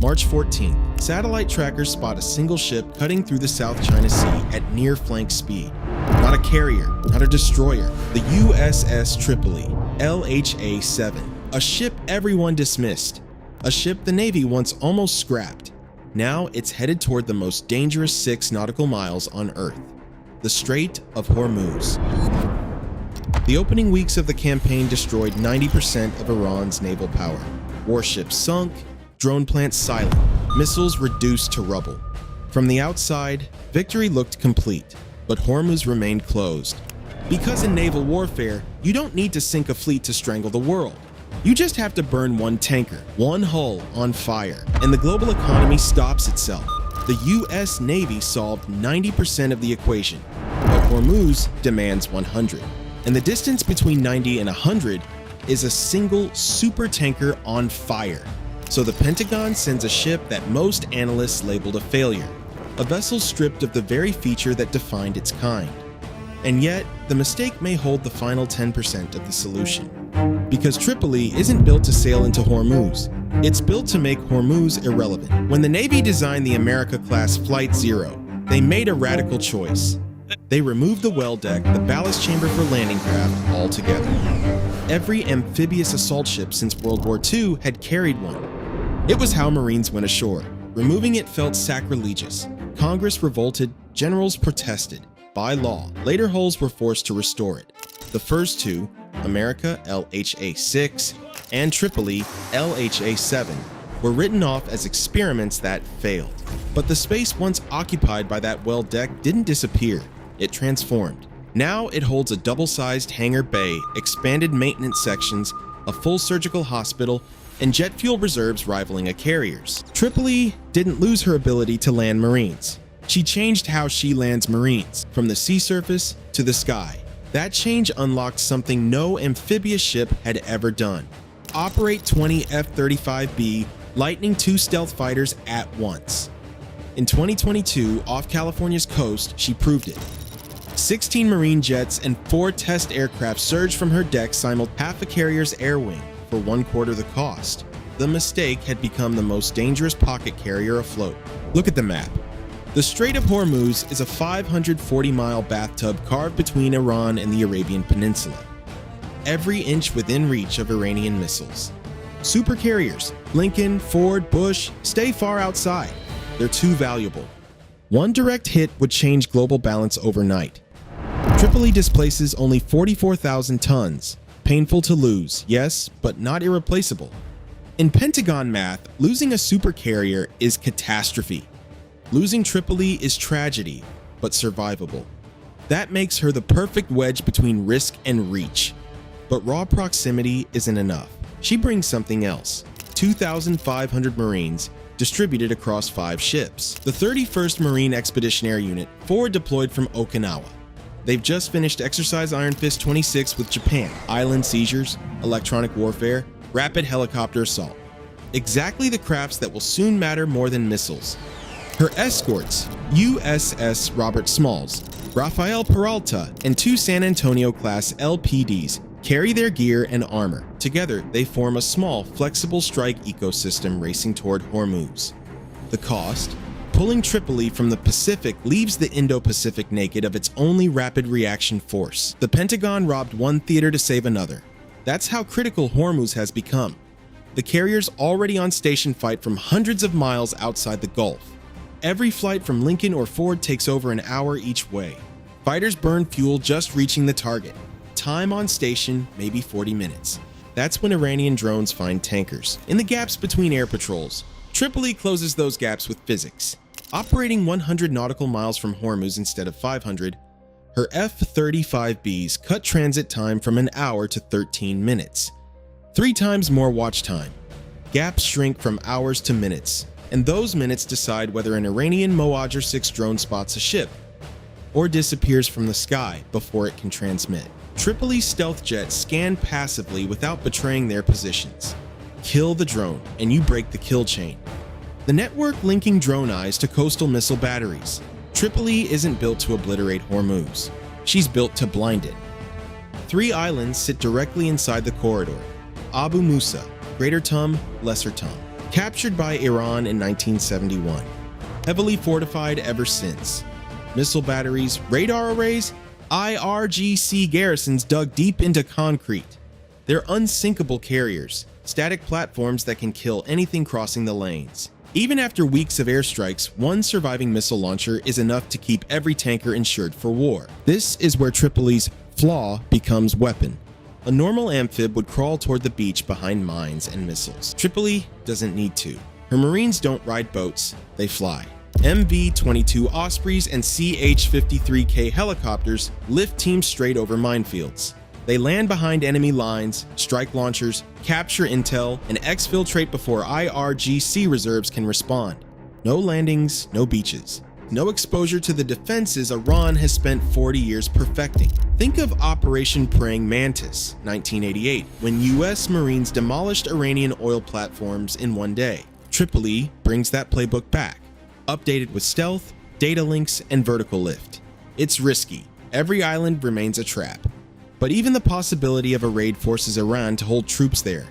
March 14th, satellite trackers spot a single ship cutting through the South China Sea at near flank speed. Not a carrier, not a destroyer. The USS Tripoli, LHA-7. A ship everyone dismissed. A ship the Navy once almost scrapped. Now it's headed toward the most dangerous 6 nautical miles on Earth, the Strait of Hormuz. The opening weeks of the campaign destroyed 90% of Iran's naval power. Warships sunk, drone plants silent, missiles reduced to rubble. From the outside, victory looked complete, but Hormuz remained closed. Because in naval warfare, you don't need to sink a fleet to strangle the world. You just have to burn one tanker, one hull on fire, and the global economy stops itself. The US Navy solved 90% of the equation, but Hormuz demands 100. And the distance between 90 and 100 is a single super tanker on fire. So the Pentagon sends a ship that most analysts labeled a failure, a vessel stripped of the very feature that defined its kind. And yet, the mistake may hold the final 10% of the solution. Because Tripoli isn't built to sail into Hormuz. It's built to make Hormuz irrelevant. When the Navy designed the America-class Flight Zero, they made a radical choice. They removed the well deck, the ballast chamber for landing craft, altogether. Every amphibious assault ship since World War II had carried one. It was how Marines went ashore. Removing it felt sacrilegious. Congress revolted, generals protested. By law, later hulls were forced to restore it. The first two, America LHA-6 and Tripoli LHA-7, were written off as experiments that failed. But the space once occupied by that well deck didn't disappear. It transformed. Now it holds a double-sized hangar bay, expanded maintenance sections, a full surgical hospital, and jet fuel reserves rivaling a carrier's. Tripoli didn't lose her ability to land Marines. She changed how she lands Marines, from the sea surface to the sky. That change unlocked something no amphibious ship had ever done. Operate 20 F-35B Lightning II stealth fighters at once. In 2022, off California's coast, she proved it. 16 Marine jets and 4 test aircraft surged from her deck half a carrier's air wing for 1/4 the cost. The mistake had become the most dangerous pocket carrier afloat. Look at the map. The Strait of Hormuz is a 540-mile bathtub carved between Iran and the Arabian Peninsula, every inch within reach of Iranian missiles. Super carriers, Lincoln, Ford, Bush, stay far outside. They're too valuable. One direct hit would change global balance overnight. Tripoli displaces only 44,000 tons. Painful to lose, yes, but not irreplaceable. In Pentagon math, losing a supercarrier is catastrophe. Losing Tripoli is tragedy, but survivable. That makes her the perfect wedge between risk and reach. But raw proximity isn't enough. She brings something else. 2,500 Marines distributed across 5 ships. The 31st Marine Expeditionary Unit, forward deployed from Okinawa. They've just finished Exercise Iron Fist 26 with Japan. Island seizures, electronic warfare, rapid helicopter assault. Exactly the crafts that will soon matter more than missiles. Her escorts, USS Robert Smalls, Rafael Peralta, and 2 San Antonio-class LPDs, carry their gear and armor. Together, they form a small, flexible strike ecosystem racing toward Hormuz. The cost? Pulling Tripoli from the Pacific leaves the Indo-Pacific naked of its only rapid reaction force. The Pentagon robbed one theater to save another. That's how critical Hormuz has become. The carriers already on station fight from hundreds of miles outside the Gulf. Every flight from Lincoln or Ford takes over an hour each way. Fighters burn fuel just reaching the target. Time on station, maybe 40 minutes. That's when Iranian drones find tankers. In the gaps between air patrols, Tripoli closes those gaps with physics. Operating 100 nautical miles from Hormuz instead of 500, her F-35Bs cut transit time from an hour to 13 minutes. 3 times more watch time. Gaps shrink from hours to minutes, and those minutes decide whether an Iranian Moajir 6 drone spots a ship or disappears from the sky before it can transmit. Tripoli's stealth jets scan passively without betraying their positions. Kill the drone, and you break the kill chain. The network linking drone eyes to coastal missile batteries. Tripoli isn't built to obliterate Hormuz. She's built to blind it. 3 islands sit directly inside the corridor. Abu Musa, Greater Tum, Lesser Tum. Captured by Iran in 1971. Heavily fortified ever since. Missile batteries, radar arrays, IRGC garrisons dug deep into concrete. They're unsinkable carriers, static platforms that can kill anything crossing the lanes. Even after weeks of airstrikes, one surviving missile launcher is enough to keep every tanker insured for war. This is where Tripoli's flaw becomes weapon. A normal amphib would crawl toward the beach behind mines and missiles. Tripoli doesn't need to. Her Marines don't ride boats, they fly. MV-22 Ospreys and CH-53K helicopters lift teams straight over minefields. They land behind enemy lines, strike launchers, capture intel, and exfiltrate before IRGC reserves can respond. No landings, no beaches. No exposure to the defenses Iran has spent 40 years perfecting. Think of Operation Praying Mantis, 1988, when US Marines demolished Iranian oil platforms in one day. Tripoli brings that playbook back, updated with stealth, data links, and vertical lift. It's risky. Every island remains a trap. But even the possibility of a raid forces Iran to hold troops there.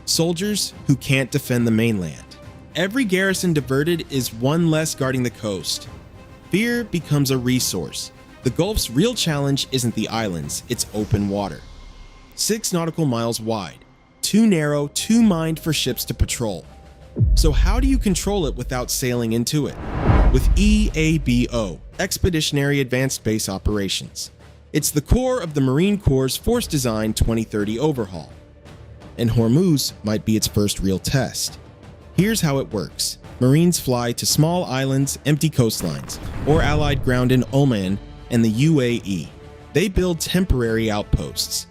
Soldiers who can't defend the mainland. Every garrison diverted is one less guarding the coast. Fear becomes a resource. The Gulf's real challenge isn't the islands, it's open water. 6 nautical miles wide, too narrow, too mined for ships to patrol. So how do you control it without sailing into it? With EABO, Expeditionary Advanced Base Operations. It's the core of the Marine Corps' Force Design 2030 overhaul. And Hormuz might be its first real test. Here's how it works. Marines fly to small islands, empty coastlines, or Allied ground in Oman and the UAE. They build temporary outposts.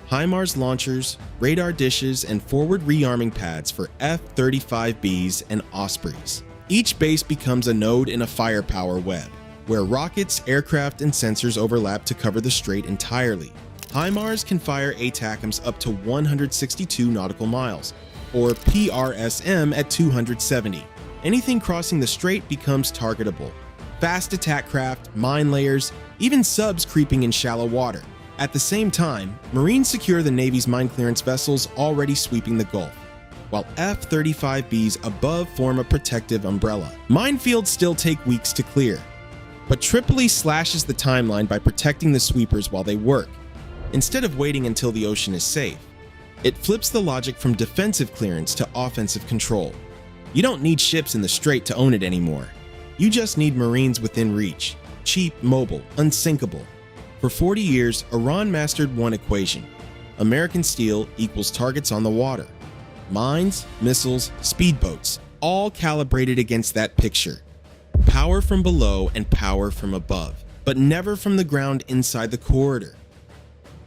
HIMARS launchers, radar dishes, and forward rearming pads for F-35Bs and Ospreys. Each base becomes a node in a firepower web, where rockets, aircraft, and sensors overlap to cover the strait entirely. HIMARS can fire ATACMS up to 162 nautical miles, or PRSM at 270. Anything crossing the strait becomes targetable. Fast attack craft, mine layers, even subs creeping in shallow water. At the same time, Marines secure the Navy's mine clearance vessels already sweeping the Gulf, while F-35Bs above form a protective umbrella. Minefields still take weeks to clear, but Tripoli slashes the timeline by protecting the sweepers while they work, instead of waiting until the ocean is safe. It flips the logic from defensive clearance to offensive control. You don't need ships in the strait to own it anymore. You just need Marines within reach, cheap, mobile, unsinkable. For 40 years, Iran mastered one equation. American steel equals targets on the water. Mines, missiles, speedboats, all calibrated against that picture. Power from below and power from above, but never from the ground inside the corridor.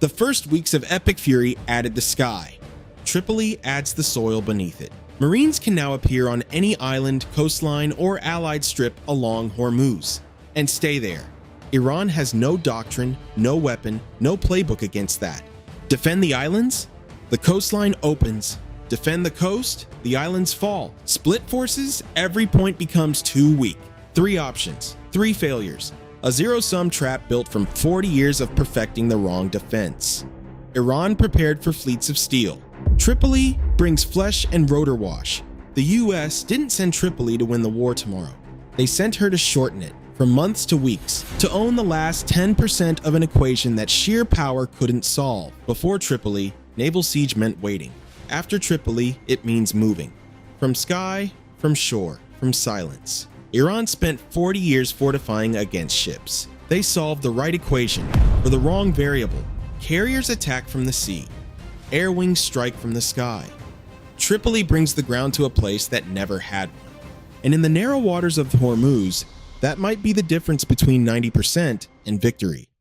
The first weeks of epic fury added the sky. Tripoli adds the soil beneath it. Marines can now appear on any island, coastline, or allied strip along Hormuz, and stay there. Iran has no doctrine, no weapon, no playbook against that. Defend the islands? The coastline opens. Defend the coast? The islands fall. Split forces? Every point becomes too weak. 3 options, 3 failures. A zero-sum trap built from 40 years of perfecting the wrong defense. Iran prepared for fleets of steel. Tripoli brings flesh and rotor wash. The US didn't send Tripoli to win the war tomorrow. They sent her to shorten it, from months to weeks, to own the last 10% of an equation that sheer power couldn't solve. Before Tripoli, naval siege meant waiting. After Tripoli, it means moving. From sky, from shore, from silence. Iran spent 40 years fortifying against ships. They solved the right equation for the wrong variable. Carriers attack from the sea. Air wings strike from the sky. Tripoli brings the ground to a place that never had one. And in the narrow waters of Hormuz, that might be the difference between 90% and victory.